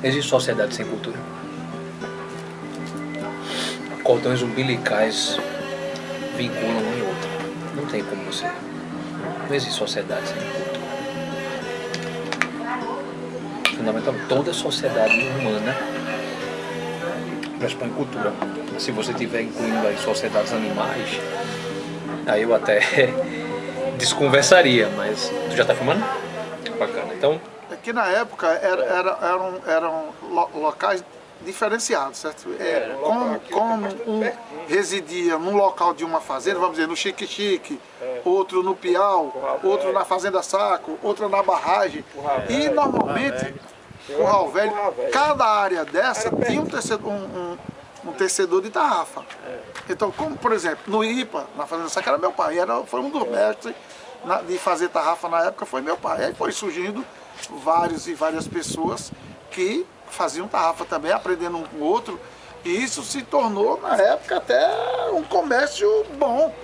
Existe sociedade sem cultura? Cordões umbilicais vinculam um e outro. Não tem como você. Não existe sociedade sem cultura. Fundamental, toda sociedade humana pressupõe cultura. Se você estiver incluindo aí sociedades animais, aí eu até desconversaria, mas tu já tá filmando? Bacana. Então, aqui na época eram locais diferenciados, certo? Como um residia num local de uma fazenda, vamos dizer, no Xique-Xique, outro no Piau, outro na Fazenda Saco, outro na barragem. E normalmente, Curral Velho, cada área dessa tinha um tecedor de tarrafa. Então, como por exemplo, no IPA, na Fazenda Saco era meu pai, foi um dos mestres de fazer tarrafa na época, foi meu pai. Aí foi surgindo várias pessoas que faziam tarrafa também, aprendendo um com o outro, e isso se tornou, na época, até um comércio bom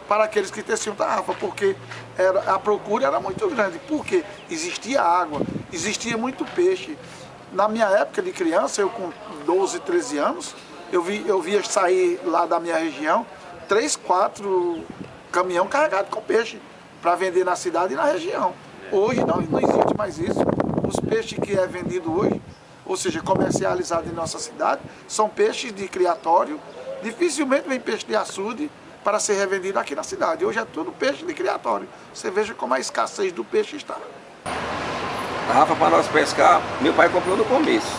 para aqueles que teciam tarrafa, porque a procura era muito grande, porque existia água, existia muito peixe. Na minha época de criança, eu com 12, 13 anos, eu via sair lá da minha região 3, 4 caminhão carregados com peixe para vender na cidade e na região. Hoje não existe mais isso. Os peixes que é vendido hoje, ou seja, comercializado em nossa cidade, são peixes de criatório. Dificilmente vem peixe de açude para ser revendido aqui na cidade. Hoje é tudo peixe de criatório. Você veja como a escassez do peixe está. Tarrafa para nós pescar, meu pai comprou no começo.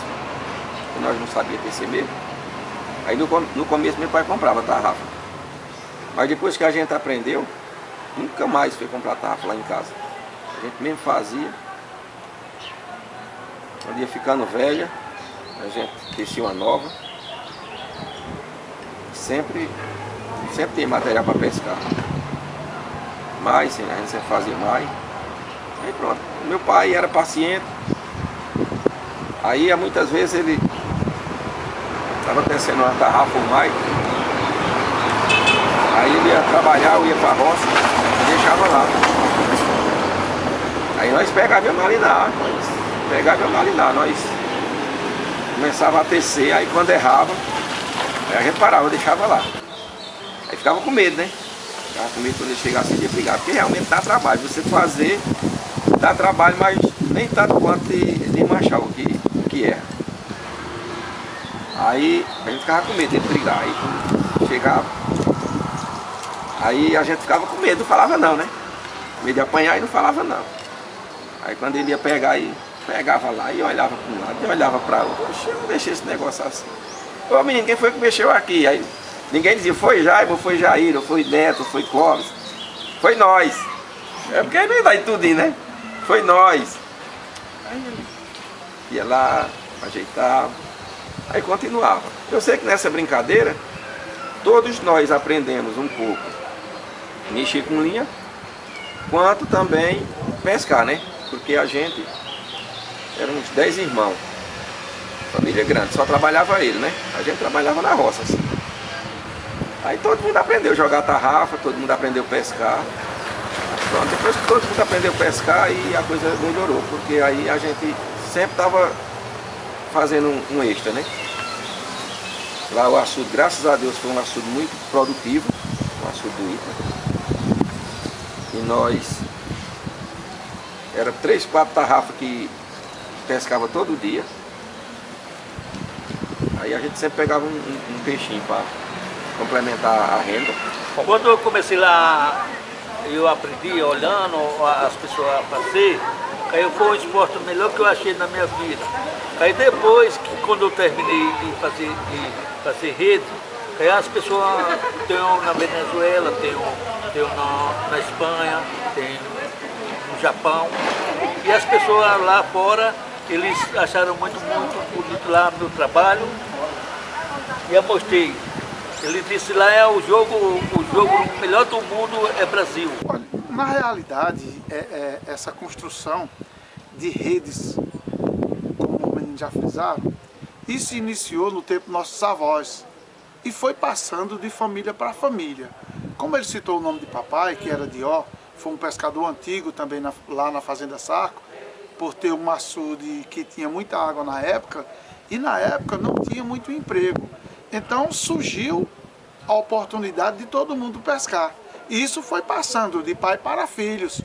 Nós não sabíamos tecer mesmo. Aí no começo meu pai comprava tarrafa. Mas depois que a gente aprendeu, nunca mais foi comprar tarrafa lá em casa. A gente mesmo fazia. Quando ia ficando velha, a gente tecia uma nova. Sempre tem material para pescar. Mais, sim, a gente sempre fazia mais. Aí pronto. Meu pai era paciente. Aí muitas vezes ele estava tecendo uma tarrafa ou mais. Aí ele ia trabalhar, eu ia para a roça e deixava lá. Aí nós pegávamos ali na nós começava a tecer, aí quando errava, aí a gente parava, deixava lá. Aí ficava com medo, né? Ficava com medo quando ele chegasse e ia brigar, porque realmente dá trabalho. Você fazer, dá trabalho, mas nem tanto quanto de manchar o que é. Aí a gente ficava com medo de brigar, aí quando chegava, aí a gente ficava com medo, não falava não, né? Medo de apanhar e não falava não. Aí quando ele ia pegar, aí pegava lá e olhava para um lado e olhava para o outro. Poxa, eu não deixei esse negócio assim. Ô menino, quem foi que mexeu aqui? Aí ninguém dizia, foi Jaime, foi Jair, foi Neto, foi Clóvis. Foi nós. É porque não ia dar em tudinho, né? Foi nós. Aí ia lá, ajeitava, aí continuava. Eu sei que nessa brincadeira, todos nós aprendemos um pouco mexer com linha, quanto também pescar, né? Porque a gente era uns 10 irmãos, família grande, só trabalhava ele, né? A gente trabalhava na roça, assim. Aí todo mundo aprendeu a jogar tarrafa, todo mundo aprendeu a pescar. Pronto, depois que todo mundo aprendeu a pescar, aí a coisa melhorou, porque aí a gente sempre estava fazendo um extra, né? Lá o açude, graças a Deus, foi um açude muito produtivo, o açude do Ita. E nós, era 3, 4 tarrafas que pescava todo dia. Aí a gente sempre pegava um peixinho para complementar a renda. Quando eu comecei lá, eu aprendi olhando as pessoas fazer, aí foi o esporte melhor que eu achei na minha vida. Aí depois, quando eu terminei de fazer rede, aí as pessoas tem na Venezuela, tem na Espanha, tem no Japão, e as pessoas lá fora, eles acharam muito bonito lá meu trabalho, e eu mostrei. Ele disse lá é o jogo melhor do mundo é Brasil. Olha, na realidade, essa construção de redes, como os meninos já frisaram, isso iniciou no tempo dos nossos avós e foi passando de família para família. Como ele citou o nome de papai, que era Dió, foi um pescador antigo também lá na Fazenda Saco, por ter um açude que tinha muita água na época, e na época não tinha muito emprego. Então surgiu a oportunidade de todo mundo pescar. E isso foi passando de pai para filhos.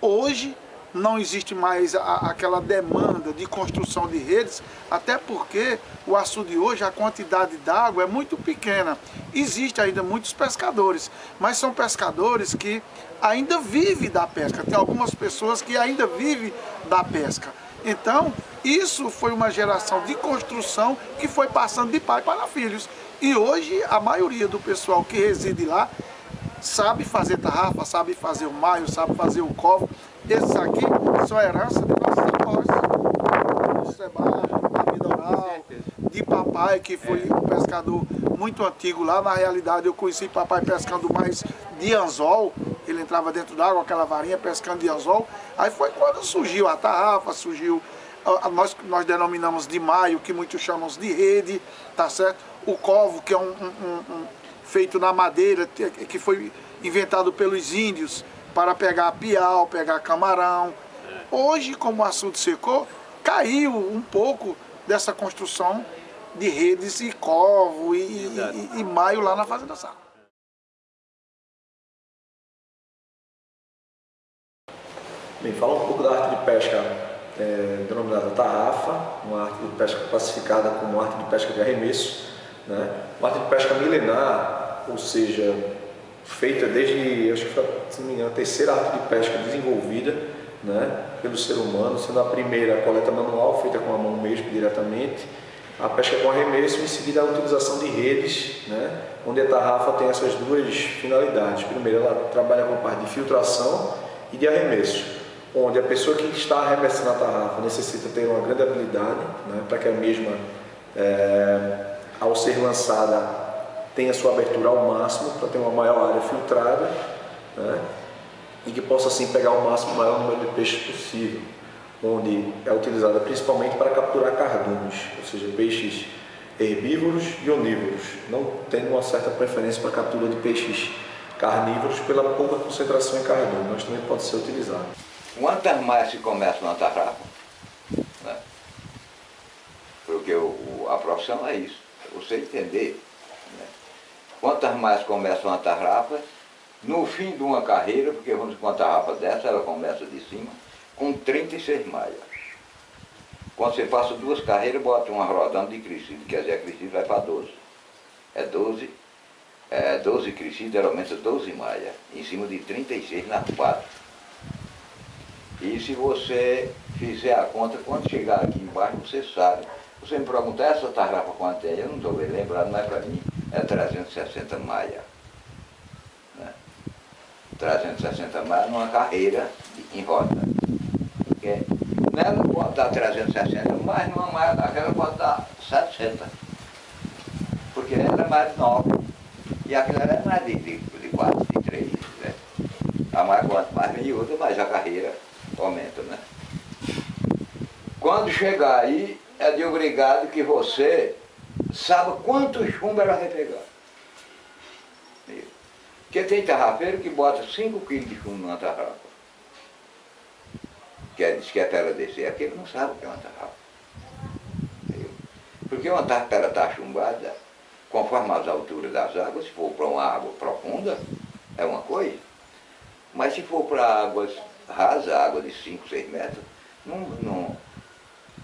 Hoje não existe mais aquela demanda de construção de redes, até porque o açude hoje, a quantidade d'água é muito pequena. Existem ainda muitos pescadores, mas são pescadores que ainda vivem da pesca. Tem algumas pessoas que ainda vivem da pesca. Então, isso foi uma geração de construção que foi passando de pai para filhos. E hoje, a maioria do pessoal que reside lá sabe fazer tarrafa, sabe fazer o maio, sabe fazer o covo. Esses aqui são herança de nossos avós. Do Sebastião, da Vidoral, de papai, que foi um pescador muito antigo lá. Na realidade, eu conheci papai pescando mais de anzol. Ele entrava dentro d'água, aquela varinha, pescando de anzol. Aí foi quando surgiu a tarrafa, surgiu, nós denominamos de maio, que muitos chamam de rede, tá certo? O covo, que é feito na madeira, que foi inventado pelos índios para pegar piau, pegar camarão. Hoje, como o açude secou, caiu um pouco dessa construção de redes e covo e maio lá na Fazenda Sá. Bem, fala um pouco da arte de pesca denominada tarrafa, uma arte de pesca classificada como arte de pesca de arremesso, né? Uma arte de pesca milenar, ou seja, feita desde, acho que foi, se não me engano, a terceira arte de pesca desenvolvida, né, pelo ser humano, sendo a primeira a coleta manual, feita com a mão mesmo, diretamente, a pesca com arremesso e em seguida a utilização de redes, né, onde a tarrafa tem essas duas finalidades. Primeiro, ela trabalha com a parte de filtração e de arremesso, onde a pessoa que está arremessando a tarrafa necessita ter uma grande habilidade, né, para que a mesma, ao ser lançada, tenha sua abertura ao máximo, para ter uma maior área filtrada, né, e que possa assim pegar o máximo maior número de peixes possível, onde é utilizada principalmente para capturar cardumes, ou seja, peixes herbívoros e onívoros, não tendo uma certa preferência para a captura de peixes carnívoros pela pouca concentração em cardume, mas também pode ser utilizado. Quantas mais se começa uma tarrafa, né? Porque a profissão é isso, é você entender, né? Quantas mais começam uma tarrafa, no fim de uma carreira, porque vamos com uma tarrafa dessa, ela começa de cima, com 36 malhas. Quando você passa duas carreiras, bota uma rodando de crescido, quer dizer, a crescido vai para 12. É 12 crescidos, geralmente 12 malhas, em cima de 36 nas 4. E se você fizer a conta, quando chegar aqui embaixo, você sabe. Você me pergunta, essa tarrafa quanto é? Eu não estou bem lembrado, mas para mim é 360 malhas. Né? 360 malhas numa carreira em roda. Porque nela pode dar 360, mas numa malha daquela pode dar 700. Porque ela é mais nova. E aquela é mais de 4, de 3. Né? A malha quanto mais miúda, mais a carreira aumenta, né? Quando chegar aí, é de obrigado que você saiba quanto chumbo ela vai pegar. Porque tem tarrafeiro que bota 5 quilos de chumbo numa tarrafa. Diz que é para ela descer, aquele não sabe o que é uma tarrafa. Porque uma tarrafa, ela está chumbada, conforme as alturas das águas, se for para uma água profunda, é uma coisa. Mas se for para águas rasas, água de 5, 6 metros,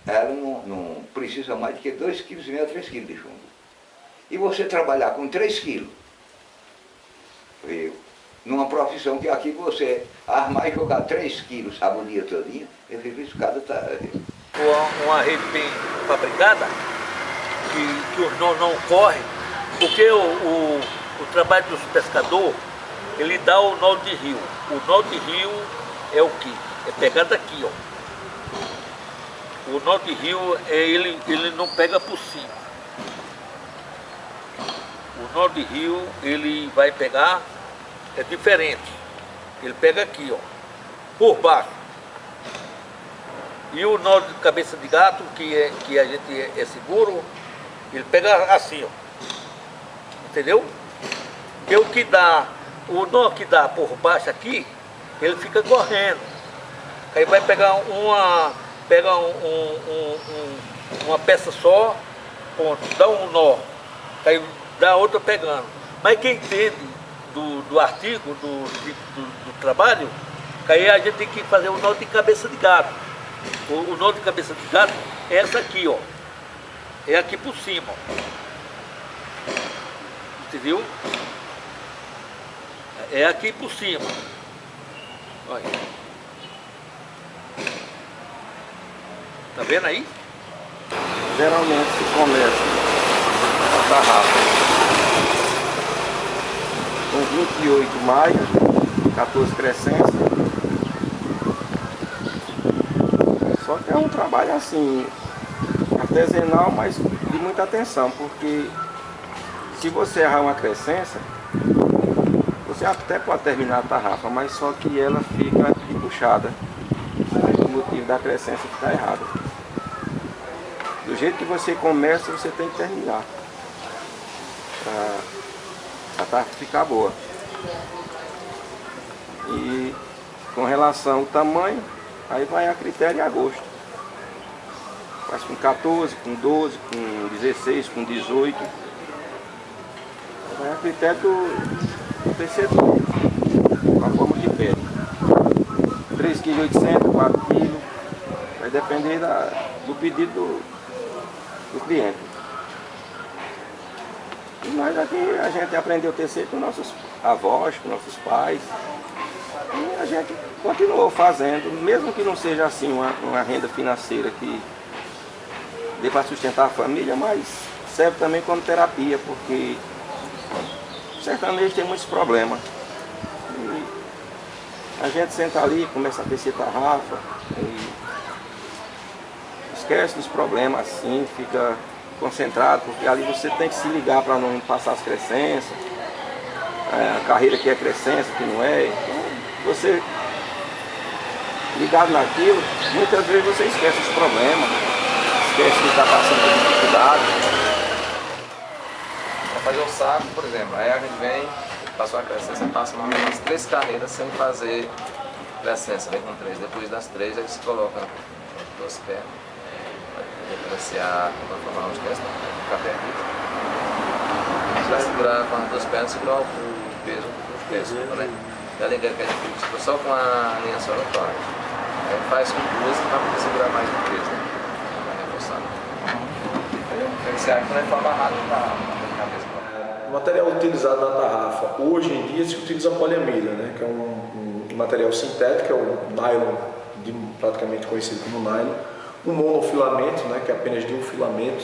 ela não precisa mais do que 2,5 kg, 3 kg de chumbo. E você trabalhar com 3 kg, viu? Numa profissão que aqui você armar e jogar 3 kg, sabe, o dia todinho, eu fiz isso cada tarde. Uma rede bem fabricada, que os nós não correm, porque o trabalho dos pescadores, ele dá o nó de rio. O nó de rio é o quê? É pegar daqui, ó. O nó de rio, ele não pega por cima. O nó de rio, ele vai pegar, é diferente. Ele pega aqui, ó, por baixo. E o nó de cabeça de gato, que a gente é seguro, ele pega assim, ó. Entendeu? Que o que dá, o nó que dá por baixo aqui, ele fica correndo. Aí vai pegar uma pega uma peça só, ponto, dá um nó, aí dá outra pegando. Mas quem entende do artigo, do trabalho, aí a gente tem que fazer o nó de cabeça de gato. O nó de cabeça de gato é essa aqui, ó. É aqui por cima, ó. Entendeu? É aqui por cima. Olha. Tá vendo aí? Geralmente se começa a tarrafa com 28 maio, 14 crescências. Só que é um trabalho assim, artesanal, mas de muita atenção, porque se você errar uma crescência, você até pode terminar a tarrafa, mas só que ela fica puxada, por motivo da crescência ficar errada. Do jeito que você começa, você tem que terminar, para a tarrafa ficar boa. E com relação ao tamanho, aí vai a critério e a gosto. Faz com 14, com 12, com 16, com 18. Vai a critério do tecedor, com a forma que pede. 3,8 kg, 4 kg. Vai depender do pedido do cliente. E nós aqui, a gente aprendeu a tecer com nossos avós, com nossos pais. E a gente continuou fazendo, mesmo que não seja assim uma renda financeira que dê para sustentar a família, mas serve também como terapia, porque o sertanejo tem muitos problemas. E a gente senta ali, começa a tecer tarrafa, e esquece dos problemas assim, fica concentrado, porque ali você tem que se ligar para não passar as crescências, a carreira que é crescência, que não é. Então, você ligado naquilo, muitas vezes você esquece os problemas, esquece que está passando por dificuldade. Para fazer o saco, por exemplo, aí a gente vem, passou a crescência, passa mais ou menos 3 carreiras sem fazer crescência, vem com 3. Depois das 3 aí se coloca 2 pernas, para diferenciar, para formar os testes, ficar perdido. Você vai segurar com as 2 pernas, segurar o peso do peso, né? Da linha que é difícil, só com a linha sorotória. Aí faz com 2 para poder segurar mais o peso, né? Vai reforçar. Diferenciar que não é forma rápida na cabeça. O material utilizado na tarrafa, hoje em dia se utiliza poliamida, né? Que é um material sintético, é o nylon, praticamente conhecido como nylon. Um monofilamento, né? Que é apenas de um filamento,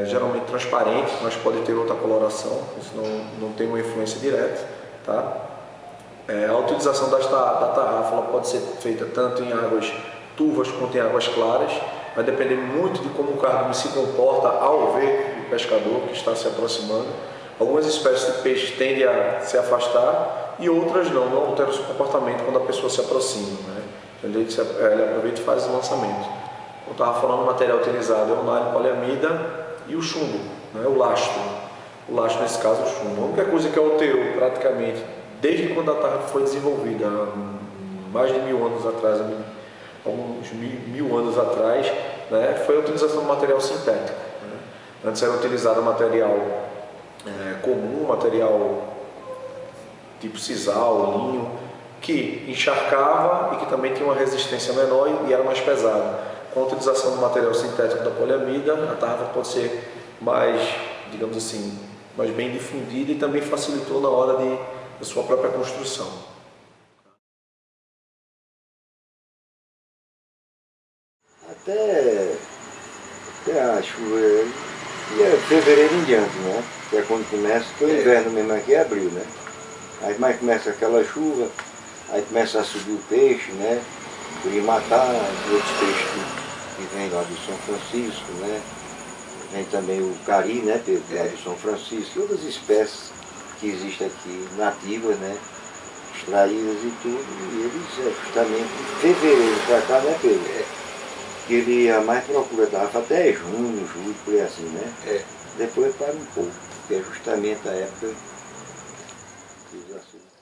geralmente transparente, mas pode ter outra coloração, isso não tem uma influência direta. Tá? A utilização da tarrafa ela pode ser feita tanto em águas turvas quanto em águas claras, vai depender muito de como o cardume se comporta ao ver o pescador que está se aproximando. Algumas espécies de peixes tendem a se afastar e outras não alteram o seu comportamento quando a pessoa se aproxima, né? Então ele aproveita e faz o lançamento. Eu estava falando, o material utilizado é o nylon, poliamida e o chumbo, né? O lastro. O lastro, nesse caso, é o chumbo. A única coisa que alterou praticamente desde quando a tarrafa foi desenvolvida, mais de 1000 anos atrás, alguns mil anos atrás, né, foi a utilização do material sintético. Né? Antes era utilizado material comum, material tipo sisal, linho, que encharcava e que também tinha uma resistência menor e era mais pesado. Com a utilização do material sintético da poliamida, a tarrafa pode ser mais, digamos assim, mais bem difundida e também facilitou na hora da sua própria construção. Até acho, e é fevereiro em diante, né? Que é quando começa, que o inverno mesmo aqui é abril, né? Aí mais começa aquela chuva, aí começa a subir o peixe, né? E matar outros peixes que vêm lá do São Francisco, né? Vem também o cari, né? Lá do São Francisco, e outras espécies que existem aqui, nativas, né? Extraídas e tudo, e eles justamente em fevereiro para cá, né, Pedro? Que ele a mais procura tarrafa até junho, julho, por aí assim, né? Depois para um pouco, que é justamente a época que os açúcares.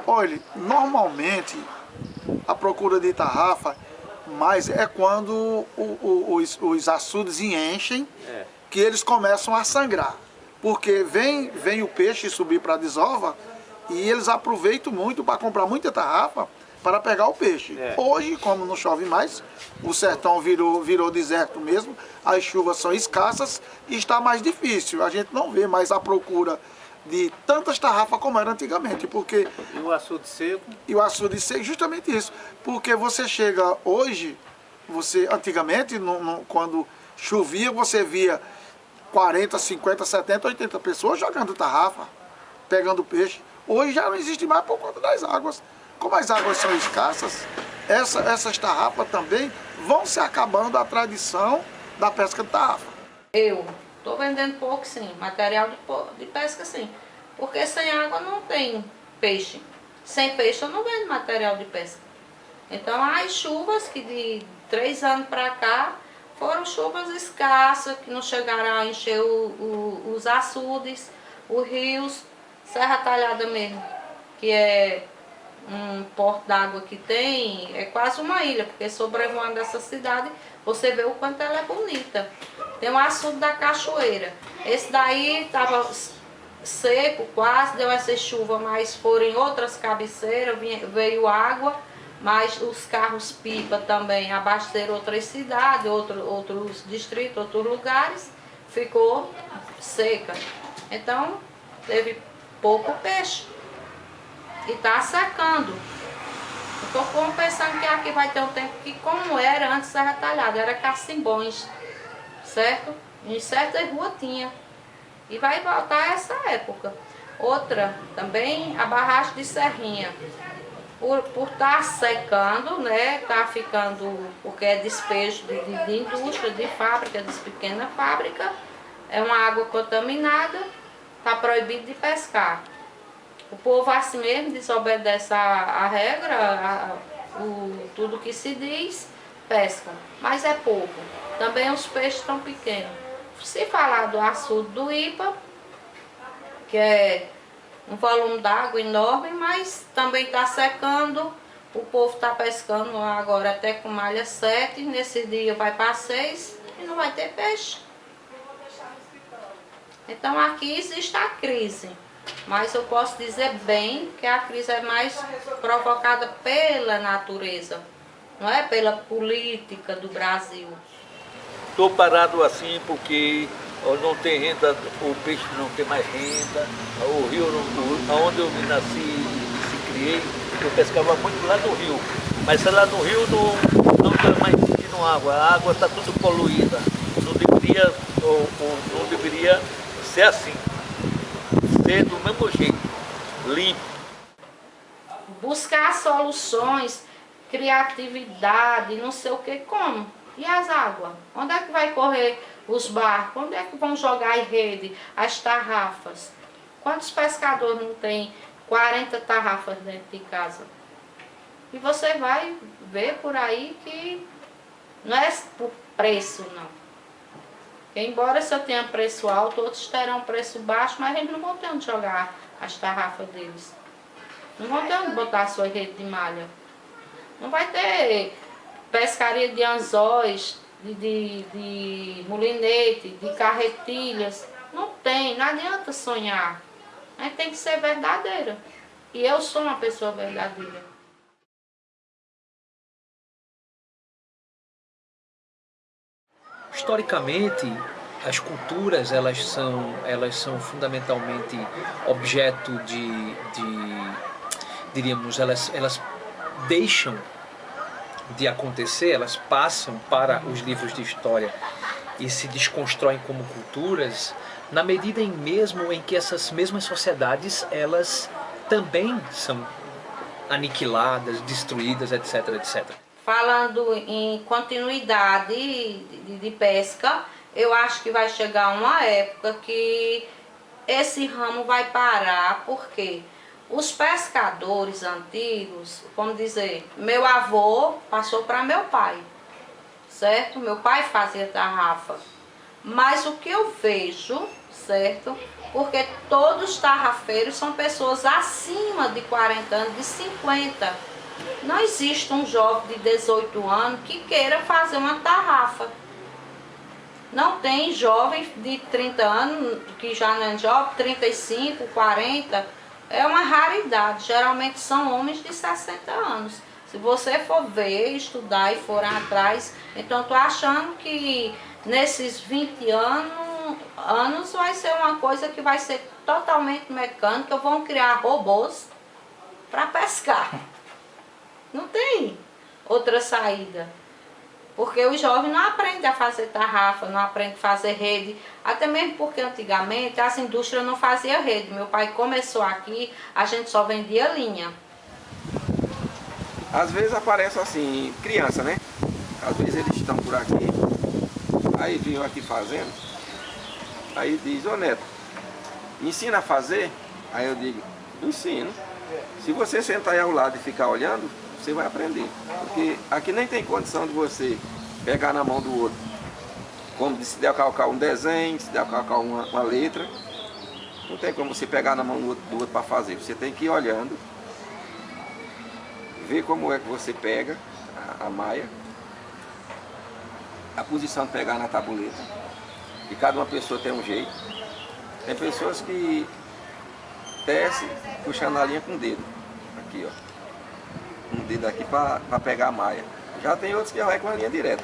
Olha, normalmente a procura de tarrafa mas é quando os açudes enchem, que eles começam a sangrar. Porque vem o peixe subir para a desova e eles aproveitam muito para comprar muita tarrafa para pegar o peixe. Hoje, como não chove mais, o sertão virou deserto mesmo, as chuvas são escassas e está mais difícil. A gente não vê mais a procura de tantas tarrafas como era antigamente, porque... E o açude seco? E o açude seco, justamente isso. Porque você chega hoje, antigamente, quando chovia, você via 40, 50, 70, 80 pessoas jogando tarrafa, pegando peixe. Hoje já não existe mais por conta das águas. Como as águas são escassas, essas tarrafas também vão se acabando a tradição da pesca de tarrafa. Eu estou vendendo pouco, sim, material de pesca, sim, porque sem água não tem peixe. Sem peixe eu não vendo material de pesca. Então as chuvas que de 3 anos para cá foram chuvas escassas, que não chegaram a encher os açudes, os rios, Serra Talhada mesmo, que é um porto d'água que tem, é quase uma ilha, porque sobrevoando essa cidade, você vê o quanto ela é bonita. Tem o açude da Cachoeira. Esse daí estava seco quase, deu essa chuva, mas foram em outras cabeceiras, veio água, mas os carros-pipa também abasteceram outras cidades, outros distritos, outros lugares, ficou seca. Então, teve pouco peixe. E está secando. Eu estou pensando que aqui vai ter um tempo que, como era antes Serra Talhada, era cacimbões, certo? Em certas ruas tinha. E vai voltar essa época. Outra, também, a barragem de Serrinha. Por estar secando, né? Está ficando, porque é despejo de indústria, de fábrica, de pequena fábrica. É uma água contaminada, está proibido de pescar. O povo assim mesmo desobedece a regra, tudo que se diz, pescam. Mas é pouco. Também os peixes estão pequenos. Se falar do açude do Ipa, que é um volume d'água enorme, mas também está secando. O povo está pescando agora até com malha 7, nesse dia vai para 6 e não vai ter peixe. Então aqui existe a crise. Mas eu posso dizer bem que a crise é mais provocada pela natureza, não é pela política do Brasil. Estou parado assim porque não tem renda, o peixe não tem mais renda, o rio, onde eu nasci e se criei, eu pescava muito lá no rio. Mas lá no rio não está mais existindo água, a água está tudo poluída. Não deveria ser assim. Do mesmo jeito, limpo. Buscar soluções, criatividade, não sei o que, como? E as águas? Onde é que vai correr os barcos? Onde é que vão jogar em rede as tarrafas? Quantos pescadores não tem 40 tarrafas dentro de casa? E você vai ver por aí que não é por preço, não. Embora se eu tenha preço alto, outros terão preço baixo, mas eles não vão ter onde jogar as tarrafas deles. Não vão ter onde botar a sua rede de malha. Não vai ter pescaria de anzóis, de molinete, de carretilhas. Não tem, não adianta sonhar. A gente tem que ser verdadeira. E eu sou uma pessoa verdadeira. Historicamente, as culturas elas são fundamentalmente objeto diríamos, elas deixam de acontecer, elas passam para os livros de história e se desconstroem como culturas na medida mesmo em que essas mesmas sociedades elas também são aniquiladas, destruídas, etc, etc. Falando em continuidade de pesca, eu acho que vai chegar uma época que esse ramo vai parar, porque os pescadores antigos, vamos dizer, meu avô passou para meu pai, certo? Meu pai fazia tarrafa, mas o que eu vejo, certo? Porque todos os tarrafeiros são pessoas acima de 40 anos, de 50. Não existe um jovem de 18 anos que queira fazer uma tarrafa. Não tem jovem de 30 anos, que já não é jovem, 35, 40, é uma raridade. Geralmente são homens de 60 anos. Se você for ver, estudar e for atrás, então estou achando que nesses 20 anos vai ser uma coisa que vai ser totalmente mecânica, vão criar robôs para pescar. Não tem outra saída. Porque o jovem não aprende a fazer tarrafa, não aprende a fazer rede. Até mesmo porque antigamente as indústrias não faziam rede. Meu pai começou aqui, a gente só vendia linha. Às vezes aparece assim, criança, né? Às vezes eles estão por aqui, aí vinham aqui fazendo, aí diz, ô Neto, ensina a fazer? Aí eu digo, ensino. Se você sentar aí ao lado e ficar olhando, você vai aprender. Porque aqui nem tem condição de você pegar na mão do outro. Como se der calcar um desenho, se der calcar uma letra. Não tem como você pegar na mão do outro para fazer. Você tem que ir olhando, ver como é que você pega a malha, a posição de pegar na tabuleta. E cada uma pessoa tem um jeito. Tem pessoas que descem puxando a linha com o dedo. Aqui, ó. Um dedo aqui para pegar a malha. Já tem outros que vai com a linha direta.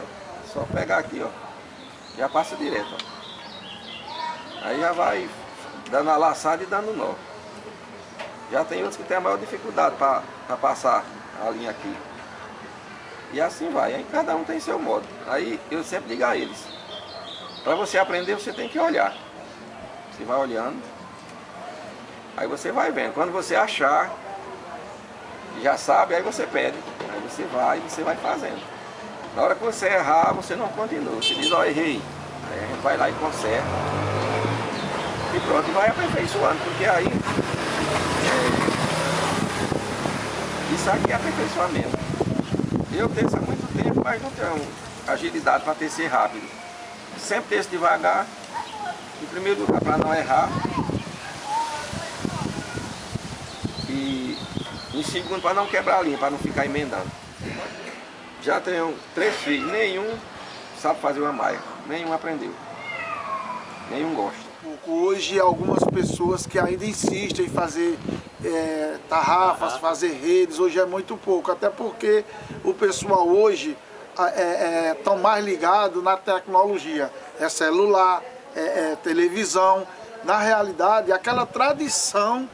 Só pegar aqui, ó. Já passa direto, ó. Aí já vai dando a laçada e dando nó. Já tem outros que tem a maior dificuldade para passar a linha aqui. E assim vai. Aí cada um tem seu modo. Aí eu sempre digo a eles, para você aprender você tem que olhar. Você vai olhando. Aí você vai vendo. Quando você achar, já sabe, aí você pede. Aí você vai fazendo. Na hora que você errar, você não continua. Você diz, ó, errei. Aí a gente vai lá e conserta. E pronto, e vai aperfeiçoando, porque aí isso aqui é aperfeiçoamento. Eu teço há muito tempo, mas não tenho agilidade para tecer rápido. Sempre teço devagar, em primeiro lugar para não errar. E em segundo para não quebrar a linha, para não ficar emendando. Já tenho 3 filhos, nenhum sabe fazer uma malha, nenhum aprendeu, nenhum gosta. Hoje algumas pessoas que ainda insistem em fazer tarrafas, fazer redes, hoje é muito pouco, até porque o pessoal hoje estão mais ligado na tecnologia, é celular, televisão. Na realidade, aquela tradição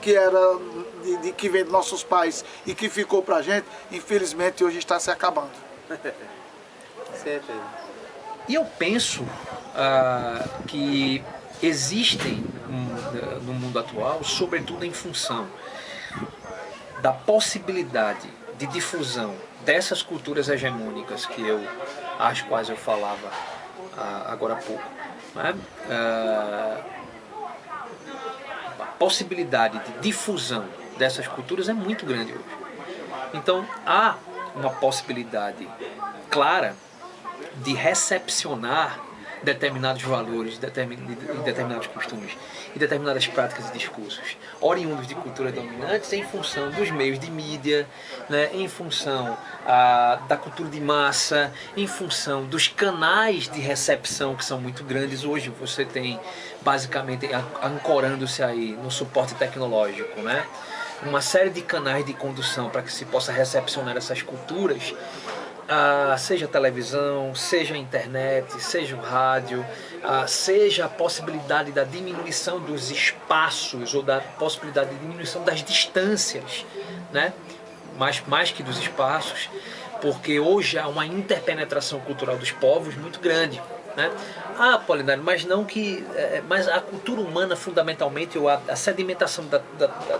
que era que vem dos nossos pais e que ficou pra gente, infelizmente hoje está se acabando. Certeza. E eu penso que existem no mundo atual, sobretudo em função da possibilidade de difusão dessas culturas hegemônicas às quais eu falava agora há pouco, né? A possibilidade de difusão dessas culturas é muito grande hoje. Então há uma possibilidade clara de recepcionar determinados valores, determinados costumes e determinadas práticas e discursos oriundos de culturas dominantes em função dos meios de mídia, né, em função da cultura de massa, em função dos canais de recepção que são muito grandes. Hoje você tem basicamente ancorando-se aí no suporte tecnológico, né, uma série de canais de condução para que se possa recepcionar essas culturas. Seja a televisão, seja a internet, seja o rádio, seja a possibilidade da diminuição dos espaços ou da possibilidade de diminuição das distâncias, né? mais que dos espaços, porque hoje há uma interpenetração cultural dos povos muito grande, né? Apolinário, mas não que... mas a cultura humana fundamentalmente, ou a sedimentação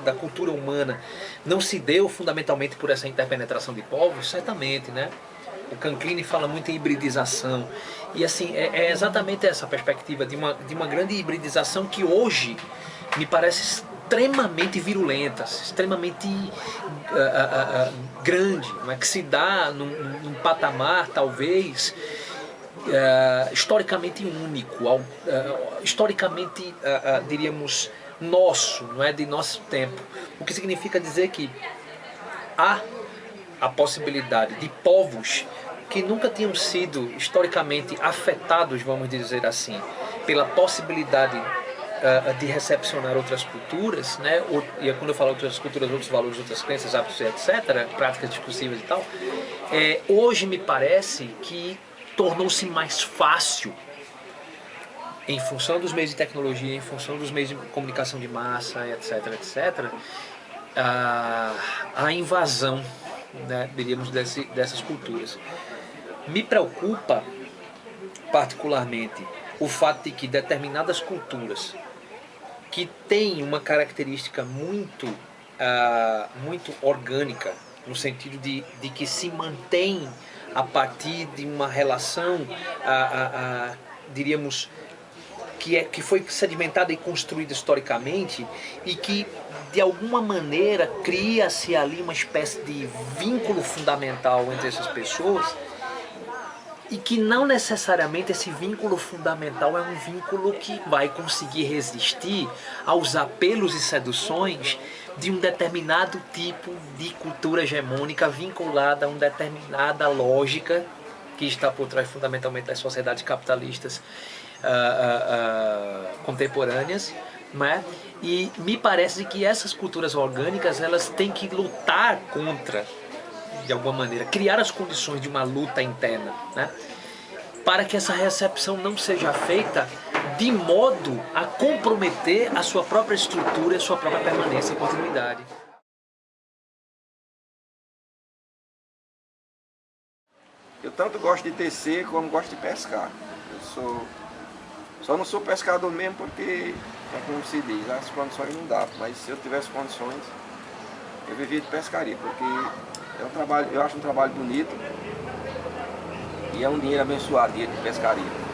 da cultura humana não se deu fundamentalmente por essa interpenetração de povos, certamente, né? O Canclini fala muito em hibridização. E assim, é exatamente essa perspectiva de uma grande hibridização que hoje me parece extremamente virulenta, extremamente grande, que se dá num patamar, talvez, historicamente único, historicamente, diríamos, nosso, não é, de nosso tempo. O que significa dizer que há a possibilidade de povos que nunca tinham sido historicamente afetados, vamos dizer assim, pela possibilidade de recepcionar outras culturas, né? E quando eu falo outras culturas, outros valores, outras crenças, hábitos, etc., práticas discursivas e tal, hoje me parece que tornou-se mais fácil, em função dos meios de tecnologia, em função dos meios de comunicação de massa, etc., etc., a invasão, né, diríamos, dessas culturas. Me preocupa particularmente o fato de que determinadas culturas que têm uma característica muito orgânica, no sentido de que se mantém a partir de uma relação, diríamos, que foi sedimentada e construída historicamente, e que de alguma maneira cria-se ali uma espécie de vínculo fundamental entre essas pessoas, e que não necessariamente esse vínculo fundamental é um vínculo que vai conseguir resistir aos apelos e seduções de um determinado tipo de cultura hegemônica vinculada a uma determinada lógica que está por trás fundamentalmente das sociedades capitalistas contemporâneas, né? E me parece que essas culturas orgânicas, elas têm que lutar contra, de alguma maneira, criar as condições de uma luta interna, né? Para que essa recepção não seja feita de modo a comprometer a sua própria estrutura, a sua própria permanência e continuidade. Eu tanto gosto de tecer como gosto de pescar. Só não sou pescador mesmo porque, como se diz, as condições não dão. Mas se eu tivesse condições, eu vivia de pescaria, porque é um trabalho, eu acho um trabalho bonito e é um dinheiro abençoado, dinheiro de pescaria.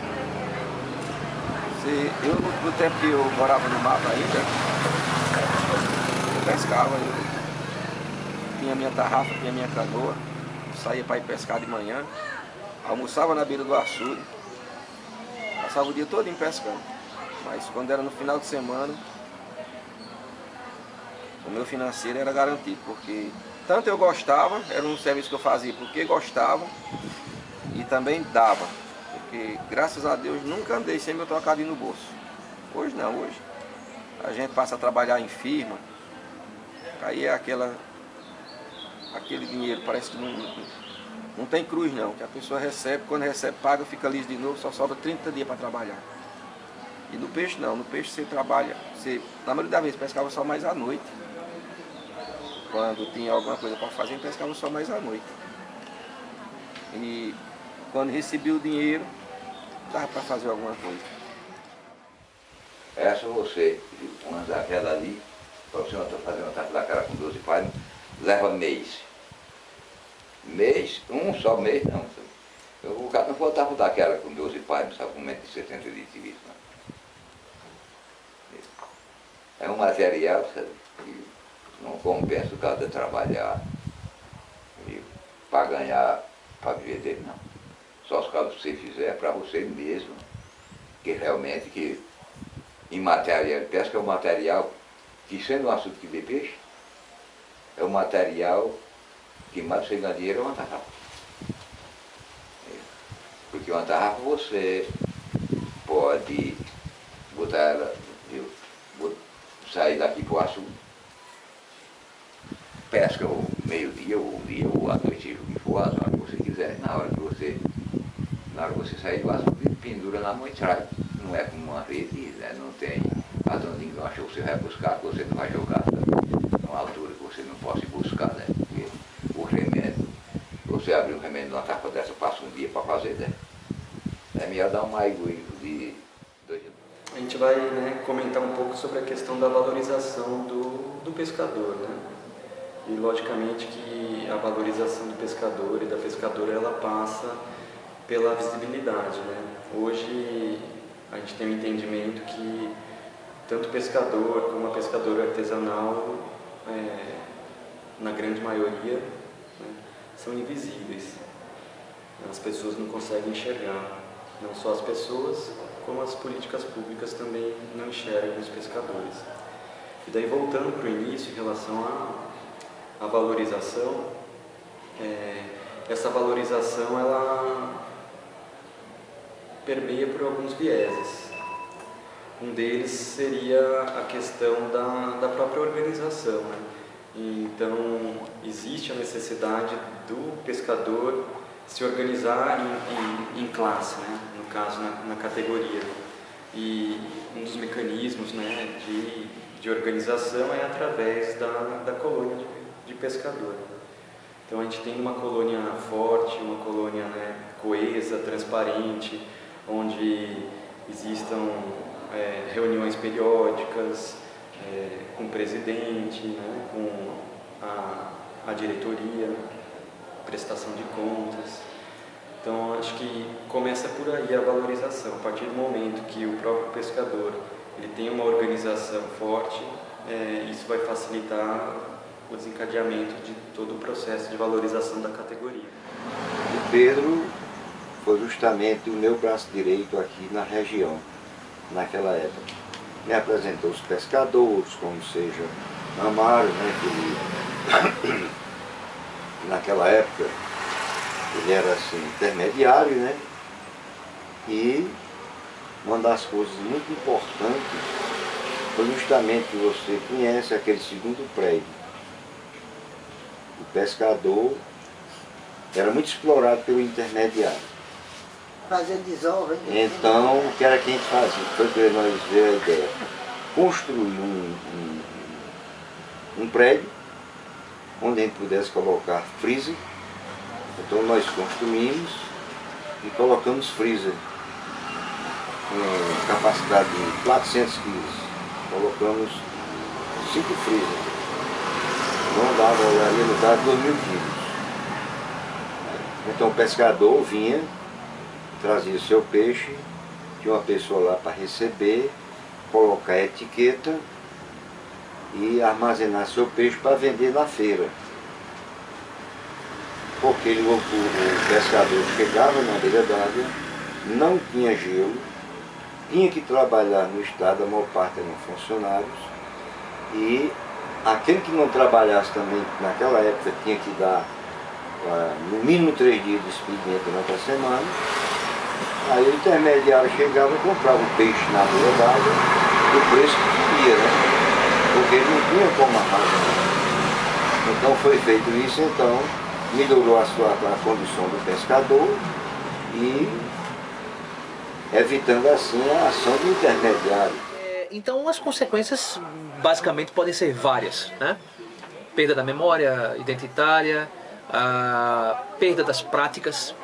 Eu, no tempo que eu morava no mato ainda, eu pescava, eu tinha minha tarrafa, tinha minha canoa, saía para ir pescar de manhã, almoçava na beira do açude, passava o dia todo pescando. Mas quando era no final de semana, o meu financeiro era garantido, porque tanto eu gostava, era um serviço que eu fazia porque gostava, e também dava, porque graças a Deus nunca andei sem meu trocadinho no bolso. Hoje não, hoje a gente passa a trabalhar em firma, aí é aquele dinheiro, parece que não tem cruz não, que a pessoa recebe, quando recebe paga, fica liso de novo, só sobra 30 dias para trabalhar. E no peixe não, no peixe você trabalha, na maioria das vezes pescava só mais à noite. Quando tinha alguma coisa para fazer, pescava só mais à noite. E quando recebia o dinheiro, dava para fazer alguma coisa. Essa você, uma daquela ali, para você fazer uma tapa da cara com 12 palmos, leva mês. Um só mês não. O cara não pode tapar daquela com 12 palmos, sabe, com 1,70 m de serviço. É um material, sabe, que não compensa o cara de trabalhar para ganhar, para viver dele, não. Só se caso você fizer para você mesmo, que realmente que em material de pesca é um material que, sendo um assunto que vê peixe, é um material que mais você ganha dinheiro é uma tarrafa. Porque uma tarrafa você pode botar ela, sair daqui para o açude, pesca o meio-dia, ou o dia, ou à noite, o que for, a hora que você quiser. Na hora que você sair do açude, pendura na mão e traz. Não é como uma rede, né? Não tem a dona engancha, você vai buscar, você não vai jogar a uma altura que você não possa ir buscar, né? Porque o remédio, você abrir um remédio numa tarrafa dessa, passa um dia para fazer, né? É melhor dar um aigo de 2 dias. A gente vai, né, comentar um pouco sobre a questão da valorização do pescador, né? E logicamente que a valorização do pescador e da pescadora, ela passa pela visibilidade, né? Hoje a gente tem um entendimento que tanto o pescador como a pescadora artesanal, na grande maioria, né, são invisíveis. As pessoas não conseguem enxergar, não só as pessoas, como as políticas públicas também não enxergam os pescadores. E daí, voltando para o início, em relação a valorização, essa valorização ela permeia por alguns vieses. Um deles seria a questão da própria organização, né? Então, existe a necessidade do pescador se organizar em classe, né? No caso, na categoria. E um dos mecanismos, né, de organização é através da colônia de pescador. Então, a gente tem uma colônia forte, uma colônia, né, coesa, transparente, onde existam reuniões periódicas com o presidente, né, com a diretoria, prestação de contas. Então, acho que começa por aí a valorização. A partir do momento que o próprio pescador ele tem uma organização forte, isso vai facilitar o desencadeamento de todo o processo de valorização da categoria. O Pedro foi justamente o meu braço direito aqui na região, naquela época. Me apresentou os pescadores, como seja Amário, né, que naquela época ele era assim, intermediário, né? E uma das coisas muito importantes foi justamente que você conhece aquele segundo prédio. O pescador era muito explorado pelo intermediário. Fazer desova, hein? Então, o que era que a gente fazia? Foi que nós veio a ideia. Construir um prédio onde a gente pudesse colocar freezer. Então nós construímos e colocamos freezer com capacidade de 400 quilos. Colocamos 5 freezer. Não dava, ali no caso, 2.000 quilos. Então o pescador vinha, trazia o seu peixe, tinha uma pessoa lá para receber, colocar a etiqueta e armazenar seu peixe para vender na feira. Porque o pescador chegava na beira d'água, não tinha gelo, tinha que trabalhar no estado, a maior parte eram funcionários, e aquele que não trabalhasse também, naquela época, tinha que dar no mínimo 3 dias de expediente durante a semana. Aí o intermediário chegava e comprava o peixe na beira d'água, o preço que queria, né? Porque ele não tinha como armazenar. Então foi feito isso, então melhorou a condição do pescador e evitando assim a ação do intermediário. Então as consequências basicamente podem ser várias, né? Perda da memória identitária, a perda das práticas,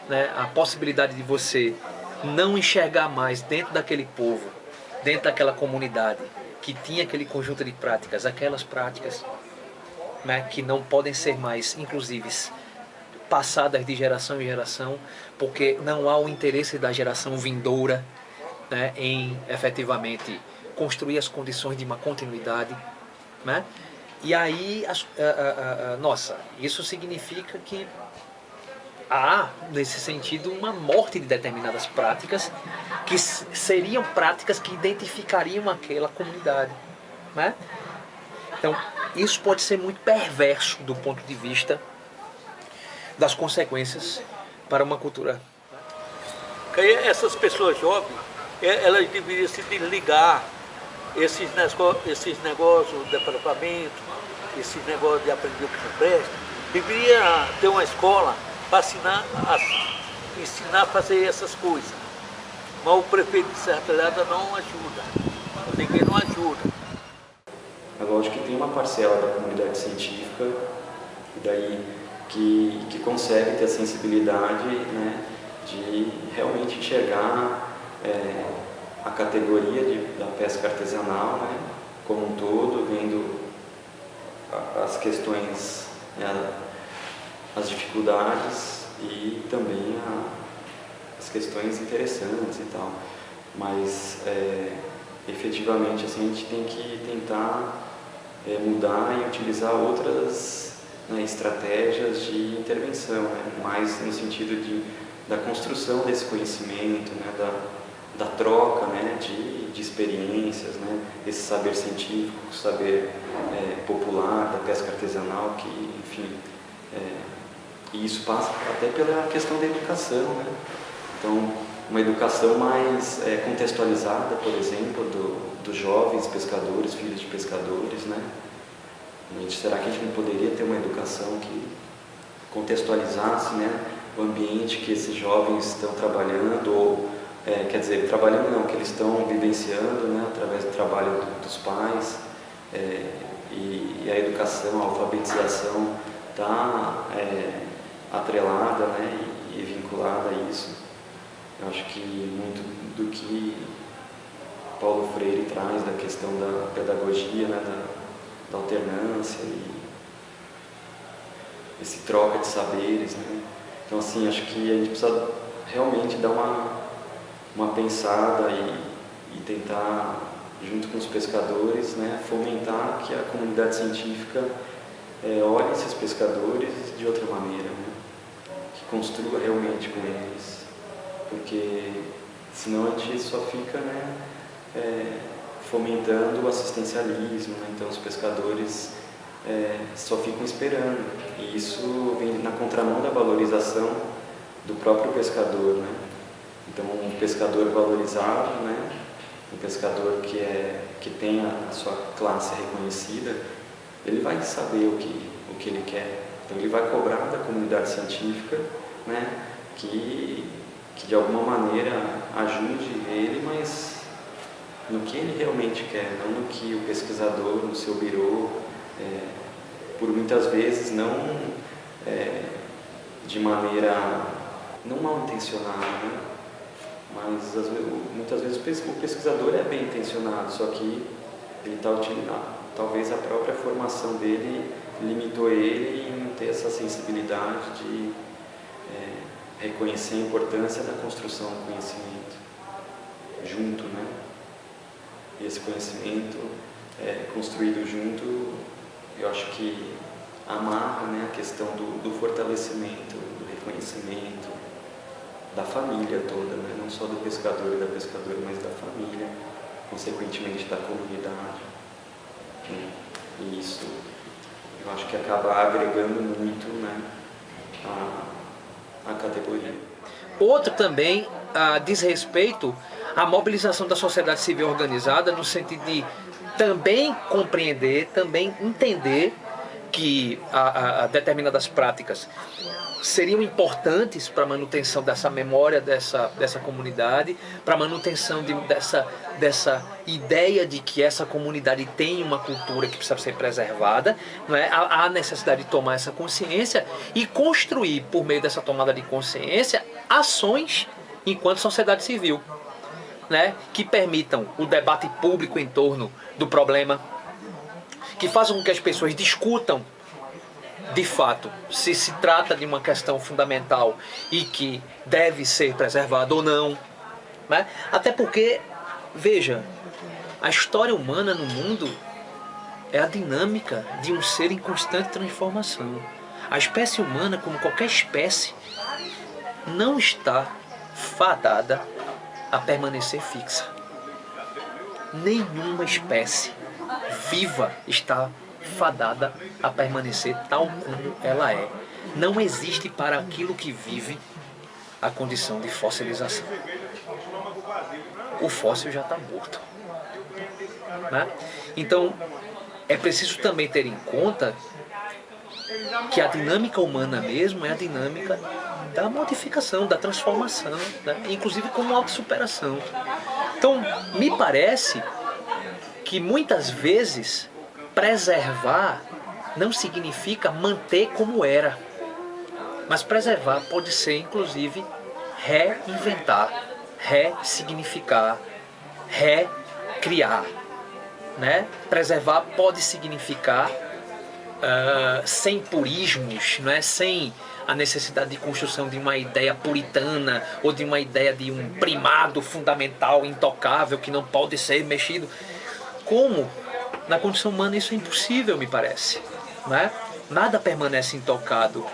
né? A possibilidade de você não enxergar mais dentro daquele povo, dentro daquela comunidade que tinha aquele conjunto de práticas, aquelas práticas, né, que não podem ser mais, inclusive, passadas de geração em geração, porque não há o interesse da geração vindoura, né, em efetivamente construir as condições de uma continuidade, né? E aí, nossa, isso significa que há, nesse sentido, uma morte de determinadas práticas que seriam práticas que identificariam aquela comunidade, né? Então, isso pode ser muito perverso do ponto de vista das consequências para uma cultura. Essas pessoas jovens, elas deveriam se desligar esses negócios de departamento, esses negócios de aprender o que não presta. Deveria ter uma escola para ensinar a fazer essas coisas. Mas o prefeito de Serra Talhada não ajuda, ninguém não ajuda. É lógico que tem uma parcela da comunidade científica e daí que consegue ter a sensibilidade, né, de realmente enxergar a categoria da pesca artesanal, né, como um todo, vendo as questões, né, as dificuldades e também as questões interessantes e tal. Mas efetivamente assim, a gente tem que tentar mudar e utilizar outras, né, estratégias de intervenção, né, mais no sentido da construção desse conhecimento, né, da troca, né, de experiências, né, desse saber científico, saber popular, da pesca artesanal, que, enfim, e isso passa até pela questão da educação, né? Então, uma educação mais contextualizada, por exemplo, dos jovens pescadores, filhos de pescadores, né? Será que a gente não poderia ter uma educação que contextualizasse, né, o ambiente que esses jovens estão trabalhando, ou, quer dizer, trabalhando não, que eles estão vivenciando, né, através do trabalho dos pais, e a educação, a alfabetização está atrelada, né, e vinculada a isso. Eu acho que muito do que Paulo Freire traz da questão da pedagogia, né, da alternância e esse troca de saberes, né? Então, assim, acho que a gente precisa realmente dar uma pensada e tentar, junto com os pescadores, né, fomentar que a comunidade científica olhe esses pescadores de outra maneira, né? Que construa realmente com eles, porque senão a gente só fica, né, fomentando o assistencialismo, né? Então os pescadores só ficam esperando, e isso vem na contramão da valorização do próprio pescador, né? Então um pescador valorizado, né, um pescador que tem a sua classe reconhecida, ele vai saber o que ele quer, então ele vai cobrar da comunidade científica, né, que de alguma maneira ajude ele, mas no que ele realmente quer, não no que o pesquisador, no seu birô, por muitas vezes não de maneira não mal intencionada, né? Mas muitas vezes o pesquisador é bem intencionado, só que ele está utilizando, talvez a própria formação dele limitou ele em não ter essa sensibilidade de reconhecer a importância da construção do conhecimento junto, né? E esse conhecimento construído junto, eu acho que amarra, né, a questão do fortalecimento, do reconhecimento da família toda, né? Não só do pescador e da pescadora, mas da família, consequentemente da comunidade. E isso eu acho que acaba agregando muito, né, a categoria. Outro também diz respeito à mobilização da sociedade civil organizada, no sentido de também compreender, também entender que determinadas práticas seriam importantes para a manutenção dessa memória dessa comunidade, para a manutenção dessa ideia de que essa comunidade tem uma cultura que precisa ser preservada, não é? Há necessidade de tomar essa consciência e construir, por meio dessa tomada de consciência, ações enquanto sociedade civil, né? Que permitam o debate público em torno do problema, que façam com que as pessoas discutam de fato se trata de uma questão fundamental e que deve ser preservada ou não, né? Até porque, veja, a história humana no mundo é a dinâmica de um ser em constante transformação. A espécie humana, como qualquer espécie, não está fadada a permanecer fixa. Nenhuma espécie viva está fadada a permanecer tal como ela é. Não existe para aquilo que vive a condição de fossilização. O fóssil já está morto, né? Então, é preciso também ter em conta que a dinâmica humana mesmo é a dinâmica da modificação, da transformação, né? Inclusive como autossuperação. Então, me parece que muitas vezes preservar não significa manter como era, mas preservar pode ser, inclusive, reinventar, ressignificar, recriar, né? Preservar pode significar sem purismos, não é? Sem a necessidade de construção de uma ideia puritana ou de uma ideia de um primado fundamental, intocável, que não pode ser mexido. Como na condição humana isso é impossível, me parece, né? Nada permanece intocado,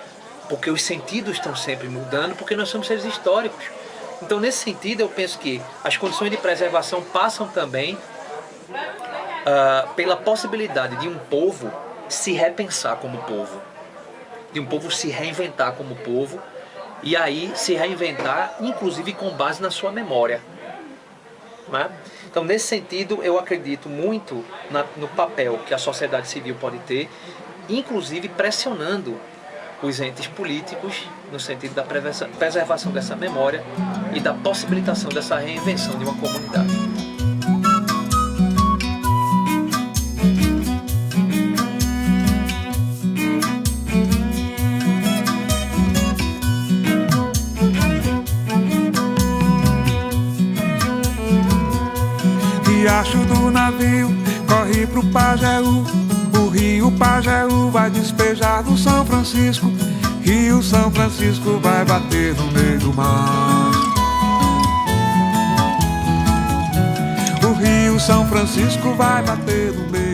porque os sentidos estão sempre mudando, porque nós somos seres históricos. Então, nesse sentido, eu penso que as condições de preservação passam também pela possibilidade de um povo se repensar como povo, de um povo se reinventar como povo, e aí se reinventar, inclusive com base na sua memória. Né? Então, nesse sentido, eu acredito muito no papel que a sociedade civil pode ter, inclusive pressionando os entes políticos no sentido da preservação dessa memória e da possibilitação dessa reinvenção de uma comunidade. Riacho do navio corre pro Pajeú, o rio Pajeú vai despejar do São Francisco, Rio São Francisco vai bater no meio do mar. O rio São Francisco vai bater no meio